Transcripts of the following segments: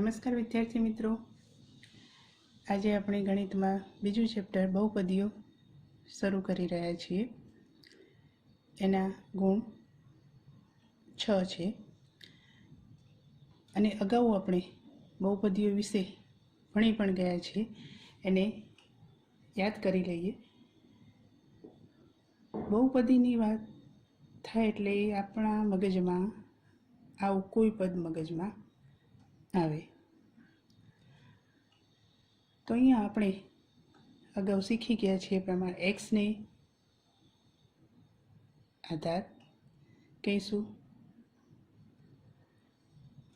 નમસ્કાર વિદ્યાર્થી મિત્રો, આજે આપણે ગણિતમાં બીજું ચેપ્ટર બહુપદીઓ શરૂ કરી રહ્યા છીએ. એના ગુણ 6 છે અને અગાઉ આપણે બહુપદીઓ વિશે ભણી પણ ગયા છીએ. એને યાદ કરી લઈએ. બહુપદીની વાત થાય એટલે આપણા મગજમાં આવું કોઈ પદ મગજમાં આવે. તો અહીંયા આપણે અગાઉ શીખી ગયા છીએ પ્રમાણે એક્સને આધાર કહીશું,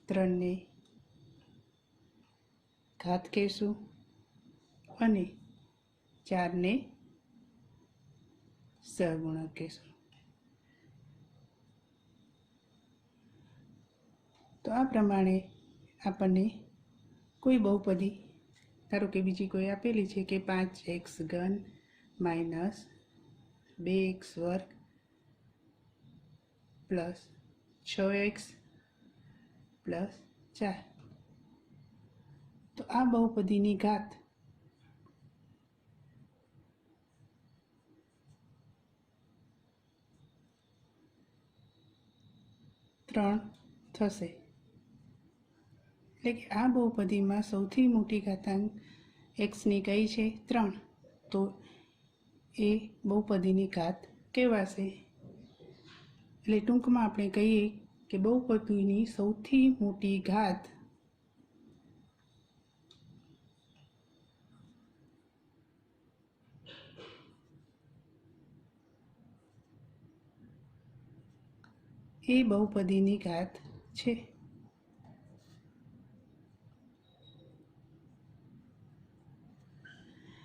3ને ઘાત કહીશું અને 4ને સહગુણક કહીશું. તો આ પ્રમાણે આપણને કોઈ બહુપદી, ધારો કે બીજી કોઈ આપેલી છે કે 5x ઘન માઇનસ 2x વર્ગ પ્લસ 6x પ્લસ 4. તો આ બહુપદીની ઘાત ત્રણ થશે. એટલે કે આ બહુપદીમાં સૌથી મોટી ઘાતાંક એક્સની કઈ છે? 3. તો એ બહુપદીની ઘાત કહેવાશે. એટલે ટૂંકમાં આપણે કહીએ કે બહુપદીની સૌથી મોટી ઘાત એ બહુપદીની ઘાત છે.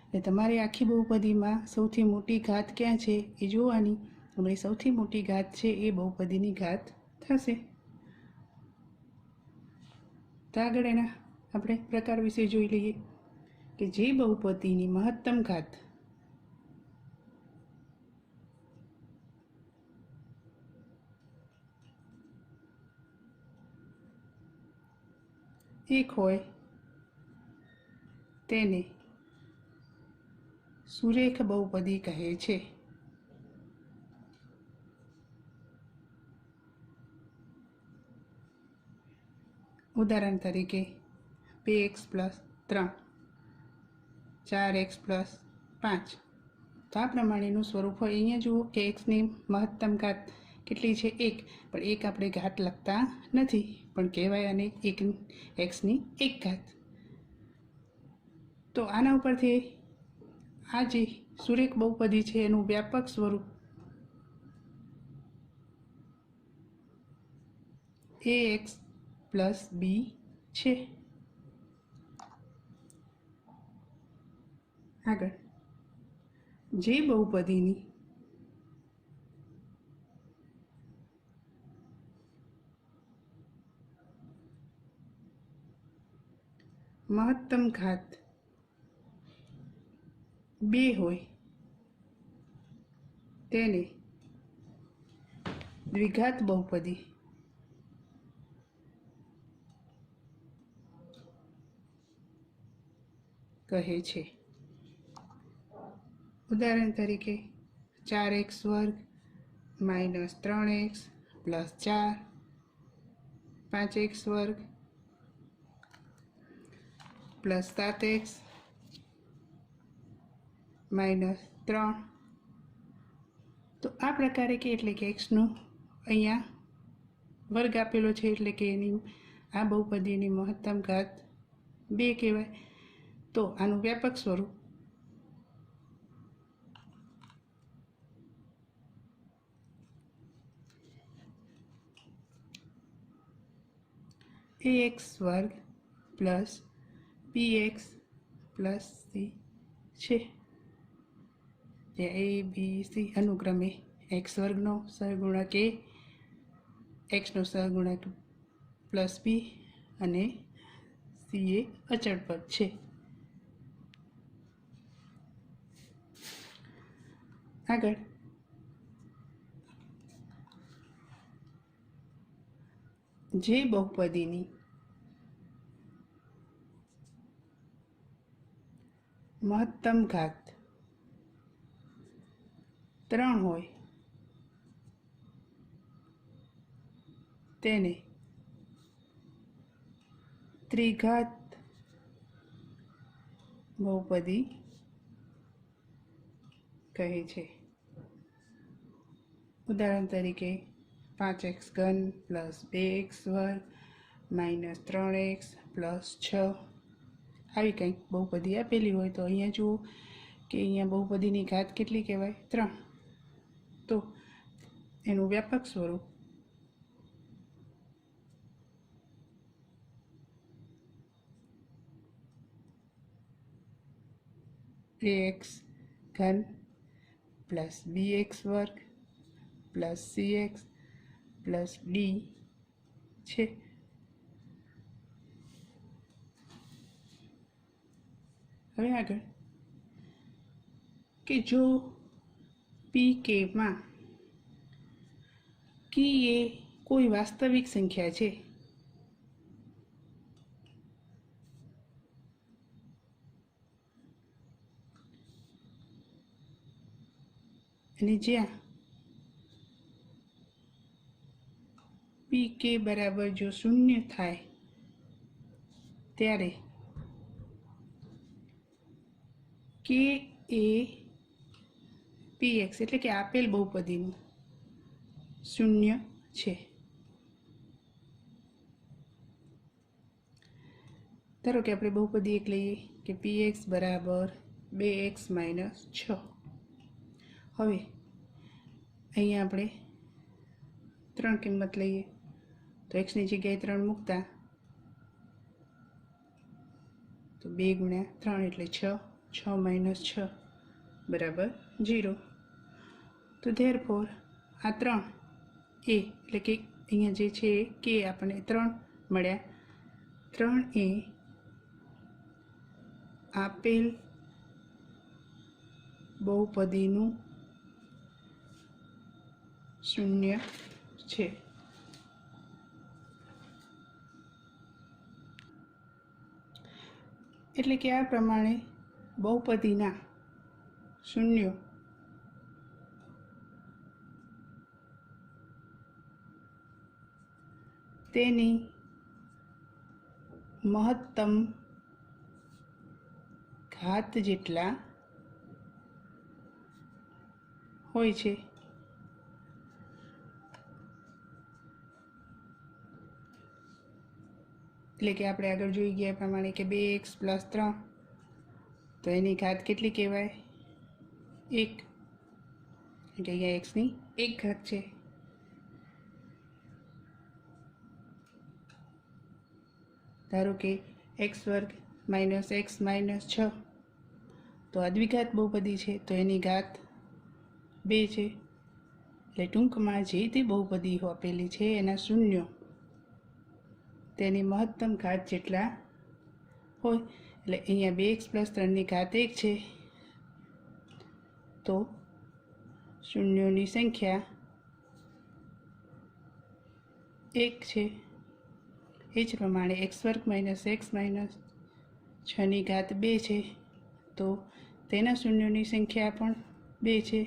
એટલે તમારે આખી બહુપદીમાં સૌથી મોટી ઘાત ક્યાં છે એ જોવાની. અને સૌથી મોટી ઘાત છે એ બહુપદીની ઘાત થશે. તો આગળ એના આપણે પ્રકાર વિશે જોઈ લઈએ કે જે બહુપદીની મહત્તમ ઘાત એક હોય તેને સુરેખ બહુપદી કહે છે. ઉદાહરણ તરીકે 2x પ્લસ 3, 4x પ્લસ 5. તો આ પ્રમાણેનું સ્વરૂપ હોય. અહીંયા જુઓ કે એક્સની મહત્તમ ઘાત કેટલી છે? 1. પણ 1 આપણે ઘાત લખતા નથી, પણ કહેવાય અને એક્સની 1 ઘાત. તો આના ઉપરથી આ જે સુરેખ બહુપદી છે એનું વ્યાપક સ્વરૂપ ax પ્લસ બી છે. આગળ જે બહુપદીની મહત્તમ ઘાત 2 હોય તેને દ્વિઘાત બહુપદી કહે છે. ઉદાહરણ તરીકે 4x વર્ગ માઇનસ 3x પ્લસ 4, 5x વર્ગ પ્લસ 7x માઇનસ 3. તો આ પ્રકારે કે એટલે કે એક્સનો અહીંયા વર્ગ આપેલો છે, એટલે કે એની આ બહુપદીની મહત્તમ ઘાત 2 કહેવાય. તો આનું વ્યાપક સ્વરૂપ ax વર્ગ પ્લસ bx પ્લસ c છે. જે a b c અનુક્રમે એક્સ વર્ગનો સહગુણક a, એક્સનો સહગુણક પ્લસ બી અને સી એ અચળ પદ છે. આગળ જે બહુપદીની મહત્તમ ઘાત 3 હોય તેને ત્રિઘાત બહુપદી કહે છે. ઉદાહરણ તરીકે 5x³ + 2x² - 3x + 6 આવી કંઈક બહુપદી આપેલી હોય તો અહીંયા જુઓ કે અહીંયા બહુપદીની ઘાત કેટલી કહેવાય? 3. તો એનું વ્યાપક સ્વરૂપ ax³ + bx² + cx + d છે. હવે આગળ કે જો pk માં કી એ કોઈ વાસ્તવિક સંખ્યા છે અને જ્યાં pk બરાબર જો 0 થાય ત્યારે k એ px એટલે કે આપેલ બહુપદીનું 0 છે. ધારો કે આપણે બહુપદી એક લઈએ કે px બરાબર 2x - 6. હવે અહીંયા આપણે 3 કિંમત લઈએ તો x ની જગ્યાએ 3 મૂકતા તો 2 × 3 એટલે 6. 6 - 6 બરાબર 0. તો ધેરફોર આ 3 એ એટલે કે અહીંયા જે છે કે આપણને 3 મળ્યા. 3 એ આપેલ બહુપદીનું 0 છે. એટલે કે આ પ્રમાણે બહુપદીના શૂન્યો તેની મહત્તમ ઘાત જેટલા હોય છે. એટલે કે આપણે આગળ જોઈ ગયા પ્રમાણે કે 2x + 3 તો એની ઘાત કેટલી કહેવાય? 1. એટલે અહીંયા x ની 1 ઘાત છે. ધારો કે x² - x - 6 તો આ દ્વિઘાત બહુપદી છે તો એની ઘાત 2 છે. એટલે ટૂંકમાં જે તે બહુપદી આપેલી છે એના શૂન્યો તેની મહત્તમ ઘાત જેટલા હોય. એટલે અહીંયા 2x + 3 ની ઘાત 1 છે તો શૂન્યોની સંખ્યા 1 છે. એ જ પ્રમાણે x² - x - 6 ની ઘાત 2 છે તો તેના શૂન્યોની સંખ્યા પણ 2 છે.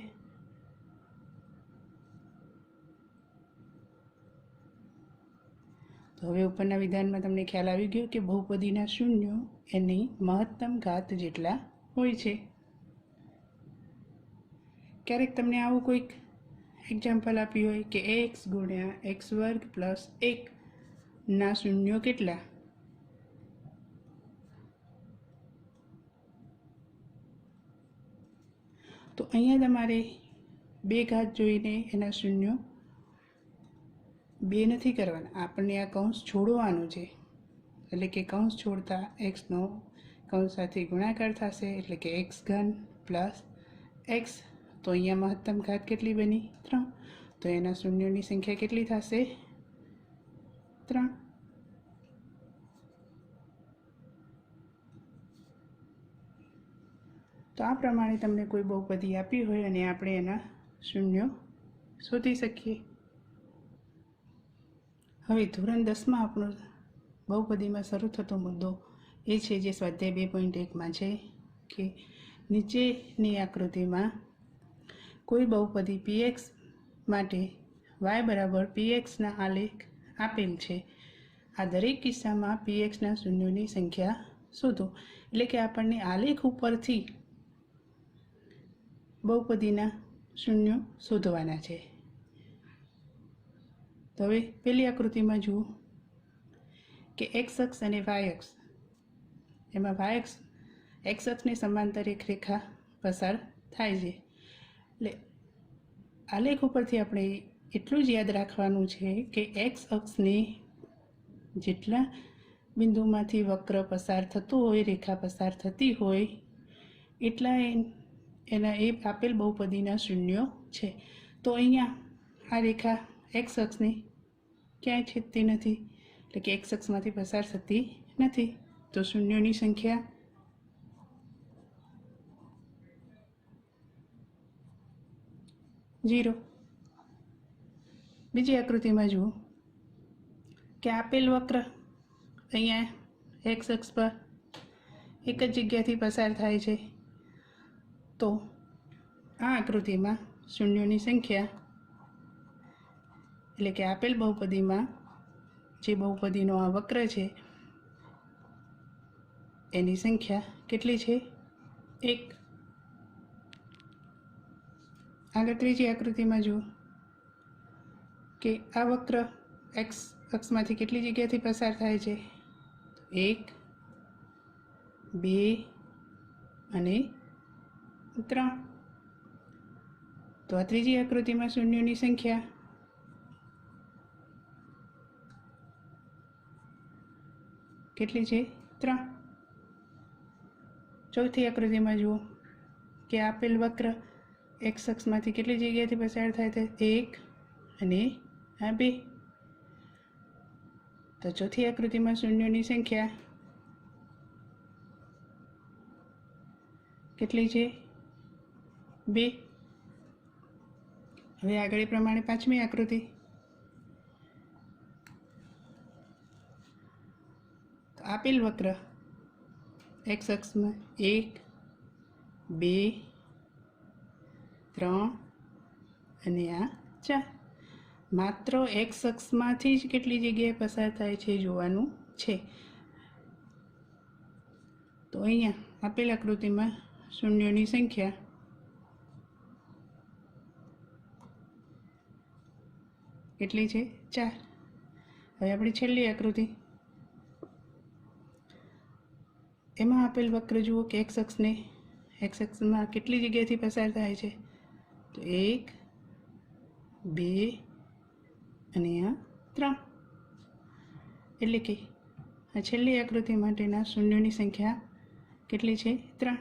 તો હવે ઉપરના વિધાનમાં તમને ખ્યાલ આવી ગયો કે બહુપદીના શૂન્યો એની મહત્તમ ઘાત જેટલા હોય છે. ક્યારેક તમને આવું કોઈક એક્ઝામ્પલ આપ્યું હોય કે x × x² + 1 ના શૂન્યો કેટલા? તો અહીંયા તમારે 2 ઘાત જોઈને એના શૂન્યો 2 નથી કરવાના. આપણને આ કૌંસ છોડવાનું છે. એટલે કે કૌંસ છોડતા x નો કૌંસ સાથે ગુણાકાર થશે એટલે કે x³ + x. તો અહીંયા મહત્તમ ઘાત કેટલી બની? 3. તો એના શૂન્યોની સંખ્યા કેટલી થશે? 3. તો આ પ્રમાણે તમને કોઈ બહુપદી આપી હોય અને આપણે એના શૂન્યો શોધી શકીએ. હવે ધોરણ 10માં આપણો બહુપદીમાં શરૂ થતો મુદ્દો એ છે જે સ્વાધ્યાય 2.1માં છે કે નીચેની આકૃતિમાં કોઈ બહુપદી px માટે y બરાબર pxના આલેખ આપેલ છે. આ દરેક કિસ્સામાં pxના શૂન્યોની સંખ્યા શોધો. એટલે કે આપણને આલેખ ઉપરથી બહુપદીના શૂન્યો શોધવાના છે. તો હવે પહેલી આકૃતિમાં જુઓ કે x અક્ષ અને y અક્ષ, એમાં x અક્ષને સમાંતર એક રેખા પસાર થાય છે. એટલે આલેખ ઉપરથી આપણે એટલું જ યાદ રાખવાનું છે કે x અક્ષને જેટલા બિંદુમાંથી વક્ર પસાર થતું હોય, રેખા પસાર થતી હોય, એટલા એના એ આપેલ બહુપદીના શૂન્યો છે. તો અહીંયા આ રેખા x અક્ષને ક્યાંય છેદતી નથી, એટલે કે x અક્ષમાંથી પસાર થતી નથી. તો શૂન્યોની સંખ્યા 0. બીજી આકૃતિમાં જુઓ કે આપેલ વક્ર અહીંયા x અક્ષ પર એક જ જગ્યાથી પસાર થાય છે. તો આ આકૃતિમાં શૂન્યોની સંખ્યા, એટલે કે આપેલ બહુપદીમાં જે બહુપદીનો આ વક્ર છે એની સંખ્યા કેટલી છે? 1. આગળ ત્રીજી આકૃતિમાં જુઓ કે આ વક્ર x અક્ષમાંથી કેટલી જગ્યાથી પસાર થાય છે? 1, 2 અને 3. તો આ ત્રીજી આકૃતિમાં શૂન્યોની સંખ્યા કેટલી છે? 3. ચોથી આકૃતિમાં જુઓ કે આપેલ વક્ર x અક્ષમાંથી કેટલી જગ્યાથી પસાર થાય છે? 1 અને આ 2. તો ચોથી આકૃતિમાં શૂન્યોની સંખ્યા કેટલી છે? 2. હવે આગળ એ પ્રમાણે પાંચમી આકૃતિ. તો આપેલ વક્ર x અક્ષમાં 1, 2, 3 અને આ 4. માત્ર x અક્ષમાંથી જ કેટલી જગ્યાએ પસાર થાય છે જોવાનું છે. તો અહીંયા આપેલ આકૃતિમાં શૂન્યોની સંખ્યા કેટલી છે? 4. હવે આપણી છેલ્લી આકૃતિ, એમાં આપેલ વક્ર જુઓ કે x અક્ષમાં કેટલી જગ્યાથી પસાર થાય છે? તો 1, 2 અને આ 3. એટલે કે આ છેલ્લી આકૃતિ માટેના શૂન્યોની સંખ્યા કેટલી છે? 3.